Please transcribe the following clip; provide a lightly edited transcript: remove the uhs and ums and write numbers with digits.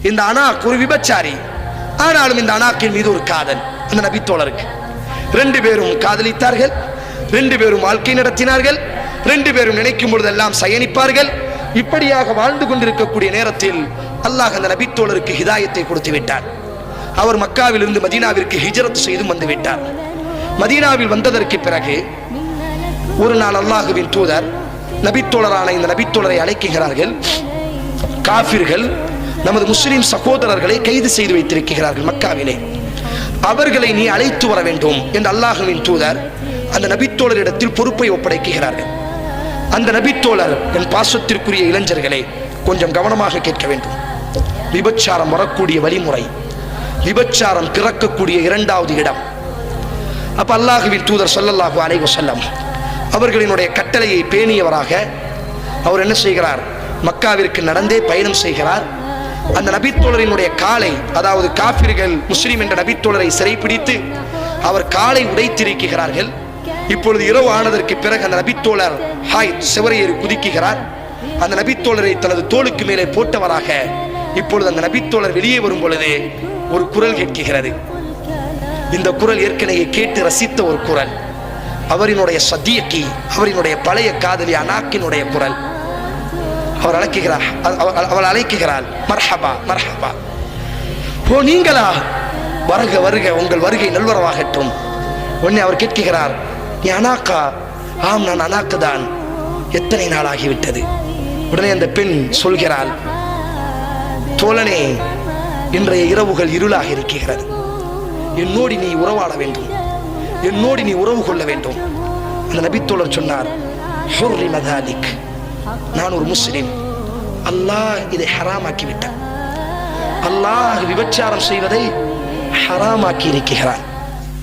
இந்த அனாக் ஒரு விபச்சாரி, ஆனாலும் இந்த அனாக்கின் மீது ஒரு காதல் அந்த நபித்தோழருக்கு. 2 பேரும் காதலித்தார்கள், 2 பேரும் வாழ்க்கை நடத்தினார்கள், 2 பேரும் நினைக்கும் பொழுதெல்லாம் சயனிப்பார்கள். இப்படியாக வாழ்ந்து கொண்டிருக்கக்கூடிய நேரத்தில் அல்லாஹ் அந்த நபித்தோழருக்கு ஹிதாயத்தை கொடுத்து விட்டார். அவர் மக்காவில் இருந்து மதீனாவிற்கு ஹிஜ்ரத் செய்து வந்து விட்டார். மதீனாவில் வந்ததற்கு பிறகு ஒரு நாள் அல்லாஹுவின் தூதர் நபித்தோழரான இந்த நபித்தோழரை அழைக்கிறார்கள். காஃபிர்கள் நமது முஸ்லிம் சகோதரர்களை கைது செய்து வைத்திருக்கிறார்கள் மக்காவிலே, அவர்களை நீ அழைத்து வர வேண்டும் என்று அல்லாஹுவின் தூதர் அந்த நபித்தோழரிடத்தில் பொறுப்பை ஒப்படைக்கிறார்கள். அந்த நபித்தோழர், என் பாசத்திற்குரிய இளைஞர்களே கொஞ்சம் கவனமாக கேட்க வேண்டும். விபச்சாரம் வரக்கூடிய வழிமுறை, விபச்சாரம் பிறக்கக்கூடிய 2வது இடம். அப்ப அல்லாஹுவின் தூதர் ஸல்லல்லாஹு அலைஹி வஸல்லம் அவர்களினுடைய கட்டளையை பேணியவராக அவர் என்ன செய்கிறார், மக்காவிற்கு நடந்தே பயணம் செய்கிறார். அந்த நபித்தோழரினுடைய காலை, அதாவது காஃபிர்கள் முஸ்லிம் என்ற நபித்தோழரை சிறைப்பிடித்து அவர் காலை உடைத்திருக்கிறார்கள். இப்பொழுது இரவு ஆனதற்கு பிறகு அந்த நபித்தோழர் சிவரையேறி குதிக்கிறார். அந்த நபித்தோழரை தனது தோளுக்கு மேலே போட்டவராக இப்பொழுது அந்த நபித்தோழர் வெளியே வரும் பொழுது ஒரு குரல் கேட்கிறது. இந்த குரல் ஏற்கனவே கேட்டு ரசித்த ஒரு குரல், அவரினுடைய சதீகி, அவரினுடைய பழைய காதலி அனாக்கினுடைய குரல். அவர் அழைக்கிறார், அவள் அழைக்கிறாள், மர்ஹபா மர்ஹபா, ஓ நீங்களா, வருக வருக, உங்கள் வருகை நல்வரவாகட்டும். உடனே அவர் கேட்கிறார், நீ அனாக்கா? ஆம், நான் அனாக்கு தான். எத்தனை நாள் ஆகிவிட்டது? உடனே அந்த பெண் சொல்கிறாள், தோழனே, இன்றைய இரவுகள் இருளாக இருக்கிறது, என்னோடு நீ உறவாட வேண்டும், என்னோடு நீ உறவு கொள்ள வேண்டும். அந்த நபித்தோழர் சொன்னார், ஹுர்ரிம தாலிக், நான் ஒரு முஸ்லிம், அல்லாஹ் இதை ஹராமாக்கி விட்டான், அல்லாஹ் விபச்சாரம் செய்வதை ஹராமாக்கி இருக்கிறான்.